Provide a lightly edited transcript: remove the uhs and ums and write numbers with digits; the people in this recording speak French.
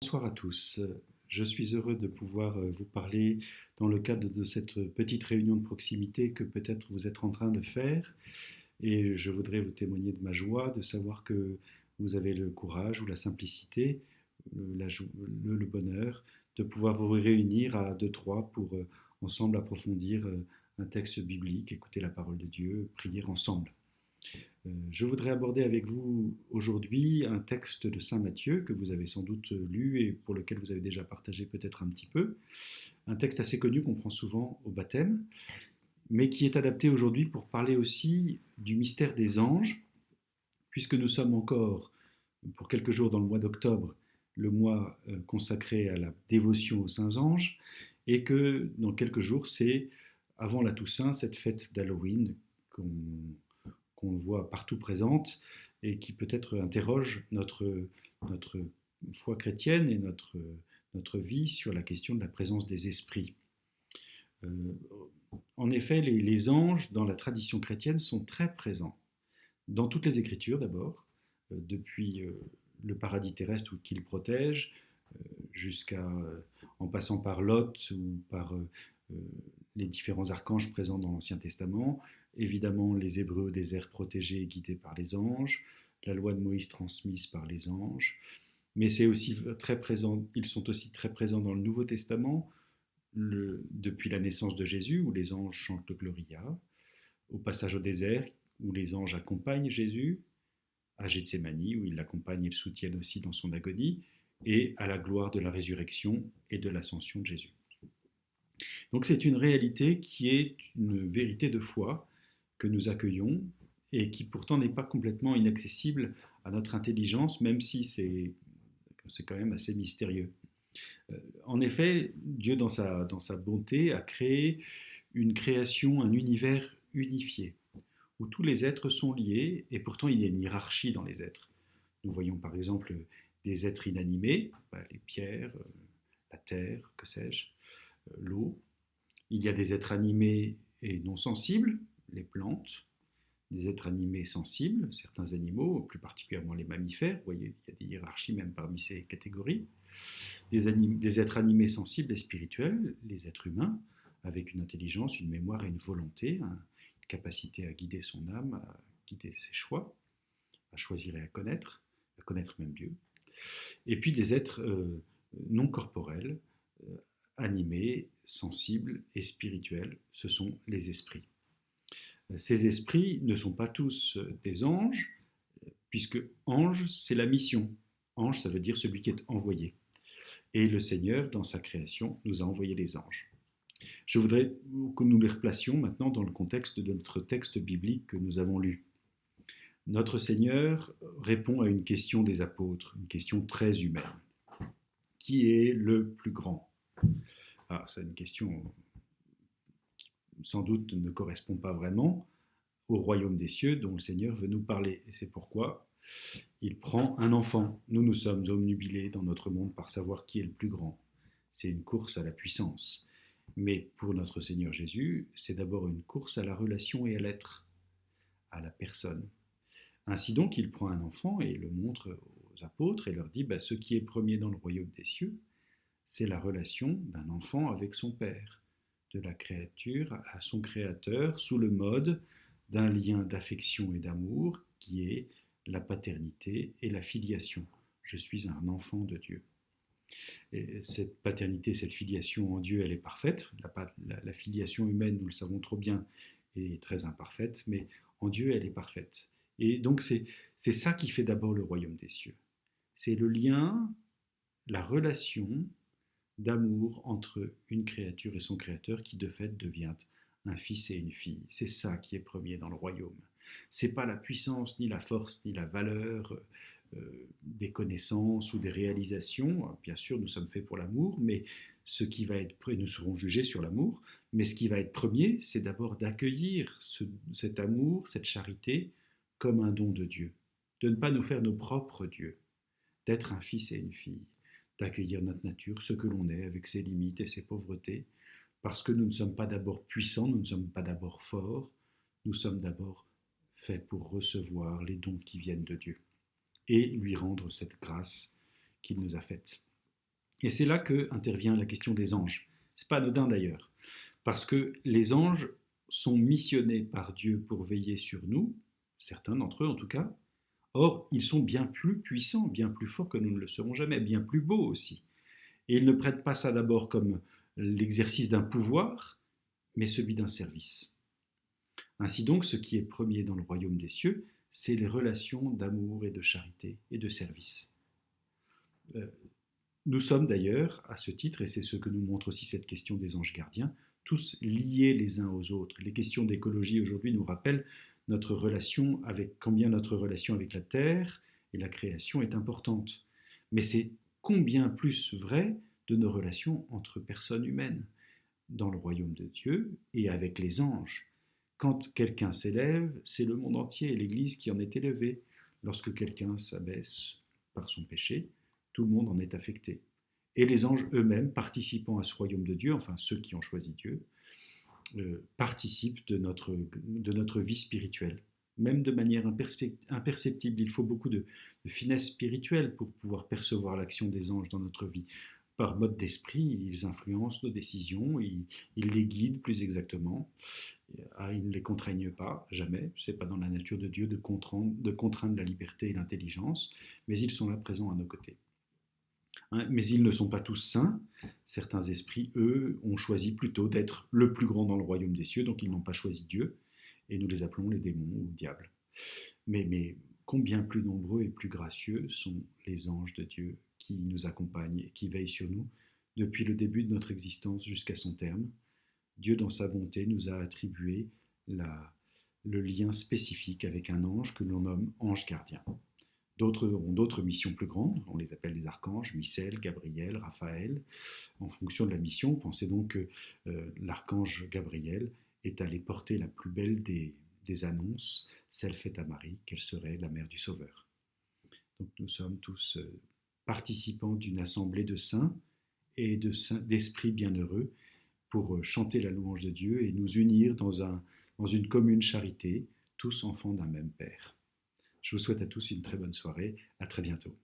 Bonsoir à tous. Je suis heureux de pouvoir vous parler dans le cadre de cette petite réunion de proximité que peut-être vous êtes en train de faire. Et je voudrais vous témoigner de ma joie de savoir que vous avez le courage ou la simplicité, le bonheur de pouvoir vous réunir à deux, trois pour ensemble approfondir un texte biblique, écouter la parole de Dieu, prier ensemble. Je voudrais aborder avec vous aujourd'hui un texte de Saint Matthieu que vous avez sans doute lu et pour lequel vous avez déjà partagé peut-être un petit peu. Un texte assez connu qu'on prend souvent au baptême, mais qui est adapté aujourd'hui pour parler aussi du mystère des anges, puisque nous sommes encore, pour quelques jours dans le mois d'octobre, le mois consacré à la dévotion aux saints anges, et que dans quelques jours, c'est avant la Toussaint, cette fête d'Halloween qu'on voit partout présente et qui peut-être interroge notre foi chrétienne et notre vie sur la question de la présence des esprits. Euh, En effet, les anges, dans la tradition chrétienne, sont très présents. Dans toutes les Écritures, d'abord, depuis le paradis terrestre qu'ils protègent, en passant par Lot ou par les différents archanges présents dans l'Ancien Testament, évidemment les Hébreux au désert protégés et guidés par les anges, la loi de Moïse transmise par les anges, mais c'est aussi très présent, ils sont aussi très présents dans le Nouveau Testament, depuis la naissance de Jésus, où les anges chantent le Gloria, au passage au désert, où les anges accompagnent Jésus, à Gethsémani, où ils l'accompagnent et le soutiennent aussi dans son agonie, et à la gloire de la résurrection et de l'ascension de Jésus. Donc c'est une réalité qui est une vérité de foi que nous accueillons et qui pourtant n'est pas complètement inaccessible à notre intelligence, même si c'est quand même assez mystérieux. En effet, Dieu, dans sa bonté, a créé une création, un univers unifié, où tous les êtres sont liés, et pourtant il y a une hiérarchie dans les êtres. Nous voyons par exemple des êtres inanimés, les pierres, la terre, que sais-je, l'eau. Il y a des êtres animés et non sensibles, les plantes, des êtres animés sensibles, certains animaux, plus particulièrement les mammifères. Vous voyez, il y a des hiérarchies même parmi ces catégories. Des êtres animés sensibles et spirituels, les êtres humains, avec une intelligence, une mémoire et une volonté, une capacité à guider son âme, à guider ses choix, à choisir et à connaître même Dieu. Et puis des êtres non corporels, euh, animés, sensibles et spirituels, ce sont les esprits. Ces esprits ne sont pas tous des anges, puisque ange, c'est la mission. Ange, ça veut dire celui qui est envoyé. Et le Seigneur, dans sa création, nous a envoyé les anges. Je voudrais que nous les replacions maintenant dans le contexte de notre texte biblique que nous avons lu. Notre Seigneur répond à une question des apôtres, une question très humaine. Qui est le plus grand? C'est une question qui sans doute ne correspond pas vraiment au royaume des cieux dont le Seigneur veut nous parler. Et c'est pourquoi il prend un enfant. Nous sommes omnubilés dans notre monde par savoir qui est le plus grand. C'est une course à la puissance. Mais pour notre Seigneur Jésus, c'est d'abord une course à la relation et à l'être, à la personne. Ainsi donc, il prend un enfant et le montre aux apôtres et leur dit, ce qui est premier dans le royaume des cieux, c'est la relation d'un enfant avec son père, de la créature à son créateur, sous le mode d'un lien d'affection et d'amour qui est la paternité et la filiation. Je suis un enfant de Dieu. Et cette paternité, cette filiation en Dieu, elle est parfaite. La filiation humaine, nous le savons trop bien, est très imparfaite, mais en Dieu, elle est parfaite. Et donc c'est ça qui fait d'abord le royaume des cieux. C'est le lien, la relation d'amour entre une créature et son créateur qui de fait devient un fils et une fille. C'est ça qui est premier dans le royaume. C'est pas la puissance, ni la force, ni la valeur des connaissances ou des réalisations. Bien sûr, nous sommes faits pour l'amour, mais ce qui va être, nous serons jugés sur l'amour, mais ce qui va être premier, c'est d'abord d'accueillir cet amour, cette charité, comme un don de Dieu. De ne pas nous faire nos propres dieux, d'être un fils et une fille, d'accueillir notre nature, ce que l'on est, avec ses limites et ses pauvretés, parce que nous ne sommes pas d'abord puissants, nous ne sommes pas d'abord forts, nous sommes d'abord faits pour recevoir les dons qui viennent de Dieu et lui rendre cette grâce qu'il nous a faite. Et c'est là que intervient la question des anges. C'est pas anodin d'ailleurs, parce que les anges sont missionnés par Dieu pour veiller sur nous, certains d'entre eux en tout cas. Or, ils sont bien plus puissants, bien plus forts que nous ne le serons jamais, bien plus beaux aussi. Et ils ne prêtent pas ça d'abord comme l'exercice d'un pouvoir, mais celui d'un service. Ainsi donc, ce qui est premier dans le royaume des cieux, c'est les relations d'amour et de charité et de service. Euh, Nous sommes d'ailleurs, à ce titre, et c'est ce que nous montre aussi cette question des anges gardiens, tous liés les uns aux autres. Les questions d'écologie aujourd'hui nous rappellent combien notre relation avec la Terre et la création est importante. Mais c'est combien plus vrai de nos relations entre personnes humaines dans le royaume de Dieu et avec les anges. Quand quelqu'un s'élève, c'est le monde entier et l'Église qui en est élevée. Lorsque quelqu'un s'abaisse par son péché, tout le monde en est affecté. Et les anges eux-mêmes, participant à ce royaume de Dieu, enfin ceux qui ont choisi Dieu, participent de notre vie spirituelle, même de manière imperceptible. Il faut beaucoup de finesse spirituelle pour pouvoir percevoir l'action des anges dans notre vie. Par mode d'esprit, ils influencent nos décisions, ils les guident plus exactement. Ils ne les contraignent pas, jamais. Ce n'est pas dans la nature de Dieu de contraindre la liberté et l'intelligence, mais ils sont là présents à nos côtés. Mais ils ne sont pas tous saints. Certains esprits, eux, ont choisi plutôt d'être le plus grand dans le royaume des cieux, donc ils n'ont pas choisi Dieu, et nous les appelons les démons ou diables. Mais combien plus nombreux et plus gracieux sont les anges de Dieu qui nous accompagnent et qui veillent sur nous depuis le début de notre existence jusqu'à son terme. Dieu, dans sa bonté, nous a attribué le lien spécifique avec un ange que l'on nomme ange gardien. D'autres auront d'autres missions plus grandes, on les appelle les archanges, Michel, Gabriel, Raphaël, en fonction de la mission. Pensez donc que l'archange Gabriel est allé porter la plus belle des annonces, celle faite à Marie, qu'elle serait la mère du Sauveur. Donc nous sommes tous participants d'une assemblée de saints et d'esprits bienheureux pour chanter la louange de Dieu et nous unir dans une commune charité, tous enfants d'un même Père. Je vous souhaite à tous une très bonne soirée. À très bientôt.